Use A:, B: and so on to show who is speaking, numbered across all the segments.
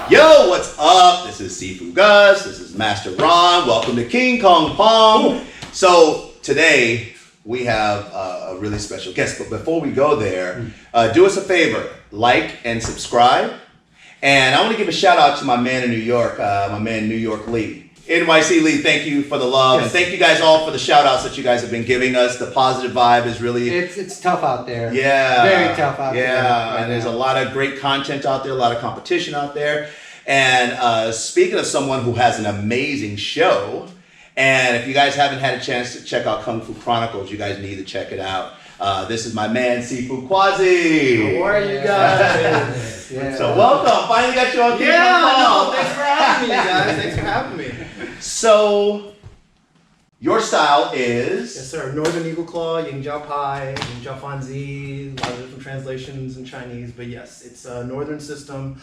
A: Yo, what's up? This is Sifu Gus. This is Master Ron. Welcome to King Kong Pong. So today we have a really special guest. But before we go there, do us a favor, like and subscribe. And I want to give a shout out to my man in New York, my man New York Lee. NYC Lee, thank you for the love. Yes. And thank you guys all for the shout outs that you guys have been giving us. The positive vibe is really...
B: It's tough out there.
A: Yeah.
B: Very tough out there.
A: Yeah, and there's a lot of great content out there, a lot of competition out there. And speaking of someone who has an amazing show, and if you guys haven't had a chance to check out Kung Fu Chronicles, you guys need to check it out. This is my man, Sifu Kwazi.
C: How are you guys?
A: Yeah. So welcome. Finally got you on camera.
C: Yeah, no, thanks for having me, guys. Thanks for having me.
A: So, your style is?
C: Yes, sir. Northern Eagle Claw, Ying Pai, Ying Fanzi, a lot of different translations in Chinese, but yes, it's a northern system.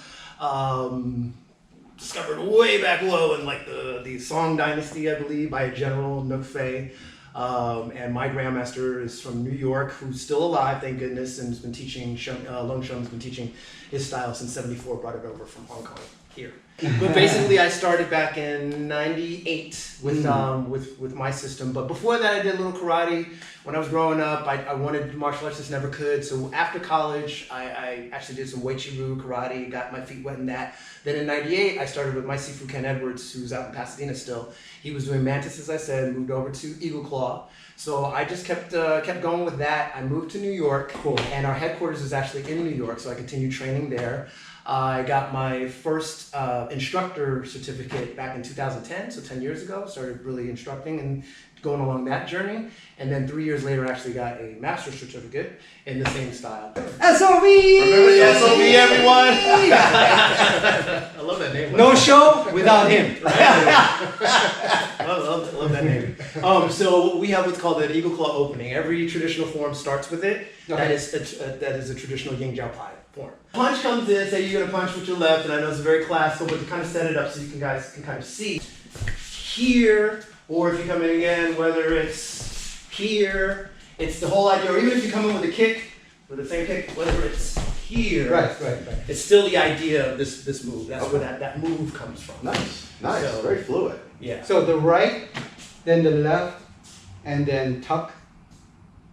C: Discovered way back low in like the Song Dynasty, I believe, by a general Nook Fei. And my grandmaster is from New York, who's still alive, thank goodness, and has been teaching, Long Shun's been teaching his style since '74, brought it over from Hong Kong here. But basically I started back in '98 with my system. But before that I did a little karate. When I was growing up, I wanted martial arts, just never could. So after college, I actually did some Wei Chi Ru karate, got my feet wet in that. Then in '98, I started with my Sifu Ken Edwards, who's out in Pasadena still. He was doing Mantis, as I said, moved over to Eagle Claw. So I just kept going with that. I moved to New York, and our headquarters is actually in New York, so I continued training there. I got my first instructor certificate back in 2010, so 10 years ago. Started really instructing and going along that journey. And then 3 years later, I actually got a master's certificate in the same style.
B: SOB!
A: Remember the SOB, everyone?
C: I love that name.
B: No show without him.
C: love that name. So we have what's called an Eagle Claw opening. Every traditional form starts with it.
B: Okay.
C: That is a traditional Ying Pai form. Punch comes in, say you're gonna punch with your left, and I know it's very classical, but to kind of set it up so you guys can kind of see here, or if you come in again, whether it's here, it's the whole idea, or even if you come in with a kick, with the same kick, whether it's here,
B: Right.
C: it's still the idea of this move. That's where that move comes from.
A: Nice,
C: So,
A: very fluid.
C: Yeah.
B: So the right, then the left, and then tuck,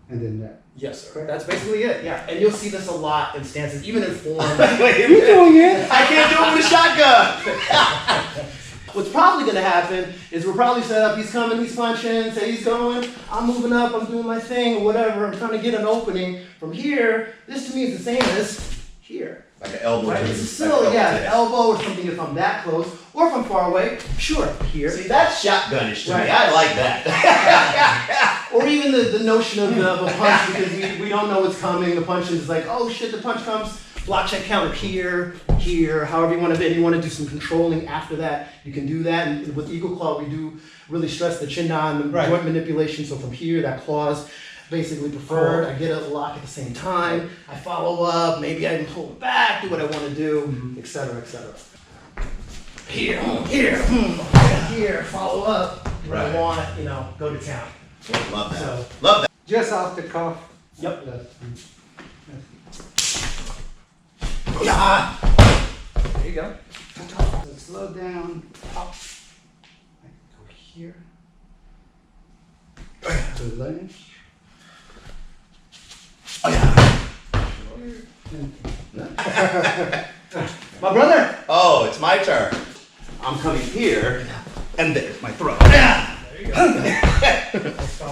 B: and then that.
C: Yes, sir. That's basically it. Yeah, and you'll see this a lot in stances, even in form.
B: You're doing it!
A: I can't do it with a shotgun.
C: What's probably going to happen is we're probably set up, he's coming, he's punching, say he's going, I'm moving up, I'm doing my thing, or whatever, I'm trying to get an opening. From here, this to me is the same as here.
A: Like an elbow.
C: Right? It's still, an elbow or something if I'm that close, or if I'm far away, sure, here.
A: See, that's shotgunish to me.
C: Right.
A: I like that.
C: Or even the notion of a punch, because we don't know what's coming. The punch is like, oh shit, the punch comes, block check counter here, however you want to, if you want to do some controlling after that, you can do that. And with Eagle Claw, we do really stress the chin na and the joint manipulation. So from here, that claw's basically preferred. I get a lock at the same time. I follow up, maybe I can pull it back, do what I want to do, etc., etc. Here, follow up. What I want, go to town.
A: Love that.
C: So,
A: Love that.
B: Just off the cuff.
C: Yep.
A: Yeah.
C: There you go.
B: So slow down, up. Go here. To the lunge.
A: Oh yeah.
C: My brother.
A: Oh, it's my turn. I'm coming here, and there's my throat. Yeah.
C: There you go.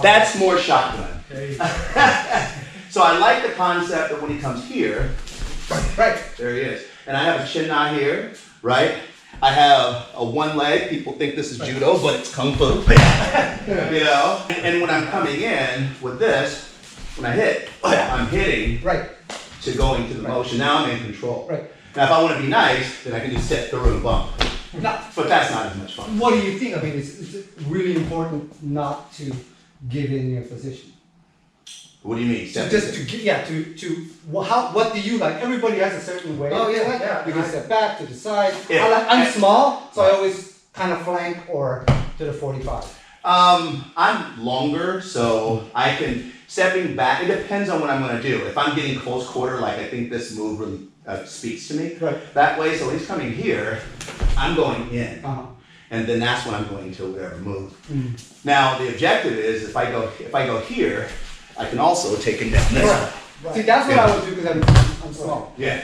A: That's more shotgun.
C: There you go.
A: So I like the concept that when he comes here, right, there he is. And I have a chin na here, right? I have a one leg. People think this is judo, but it's kung fu. You know? And when I'm coming in with this, when I hit, I'm hitting to going to the motion. Now I'm in control.
B: Right.
A: Now if I want to be nice, then I can just step through and bump.
B: Now,
A: But that's not as much fun.
B: what do you think? I mean, it's really important not to give in your position.
A: What do you mean?
B: So
A: Step
B: just what do you like? Everybody has a certain way.
C: Oh, yeah, yeah.
B: You can step back to the side.
A: Yeah.
B: I'm small, so I always kind of flank or to the 45.
A: I'm longer, so stepping back, it depends on what I'm going to do. If I'm getting close quarter, like I think this move really speaks to me.
B: Right.
A: That way, so he's coming here, I'm going in.
B: Uh-huh.
A: And then that's when I'm going to whatever move.
B: Mm.
A: Now the objective is if I go here, I can also take him down this way.
B: See, that's what I would do because I'm small.
A: Yeah.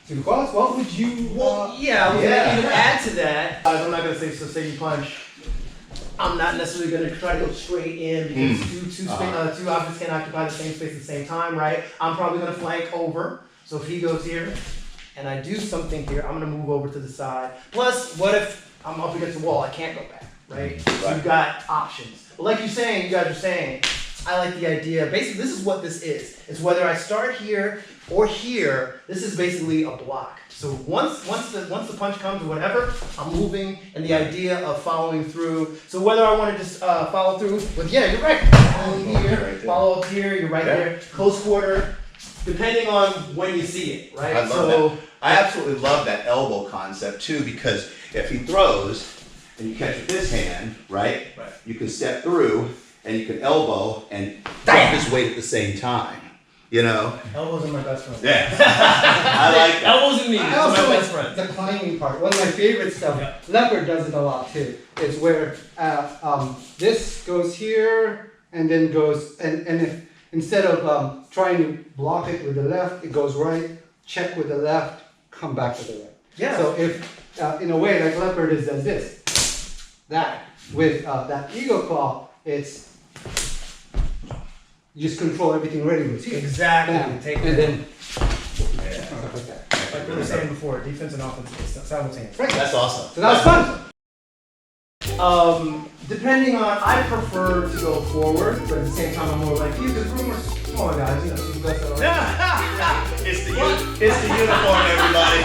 B: Sifu Kwazi, what would you?
C: Well, yeah, I was
A: yeah.
C: gonna even add to that. I'm not gonna say so. Say you punch. I'm not necessarily gonna try to go straight in because two opponents can't occupy the same space at the same time, right? I'm probably gonna flank over. So if he goes here, and I do something here, I'm gonna move over to the side. Plus, what if I'm up against the wall? I can't go back, right? So you've got options. But like you guys are saying, I like the idea. Basically, this is what this is. It's whether I start here or here. This is basically a block. So once the punch comes or whatever, I'm moving, and the idea of following through. So whether I want to just follow through with, yeah, you're right. Follow here,
A: Right
C: follow up here, you're right there. Close quarter, depending on when you see it, right?
A: I love that. I absolutely love that elbow concept too, because if he throws and you catch with this hand, right?
C: Right.
A: You can step through and you can elbow and drop his weight at the same time. You know?
C: Elbows are my best friend.
A: Yeah. I like that.
C: Elbows and knees
B: I
C: are
B: also
C: my
B: like
C: best friend.
B: the climbing part. One of my favorite stuff.
C: Yeah.
B: Leopard does it a lot too. Is where this goes here and then goes and if instead of trying to block it with the left, it goes right. Check with the left, come back to the right.
C: Yeah.
B: So if in a way like leopard is does this, that with that eagle claw, it's you just control everything ready with here.
C: Exactly.
B: Bam.
C: Take
B: and
C: it.
B: then
A: Yeah.
B: stuff like that.
C: Like we were saying before, defense and offense simultaneous.
B: Right.
A: That's awesome.
B: So that was fun.
C: Depending on, I prefer to go forward, but at the same time I'm more like you because we're more smaller guys, you know, so you guys are
A: It's the uniform, everybody.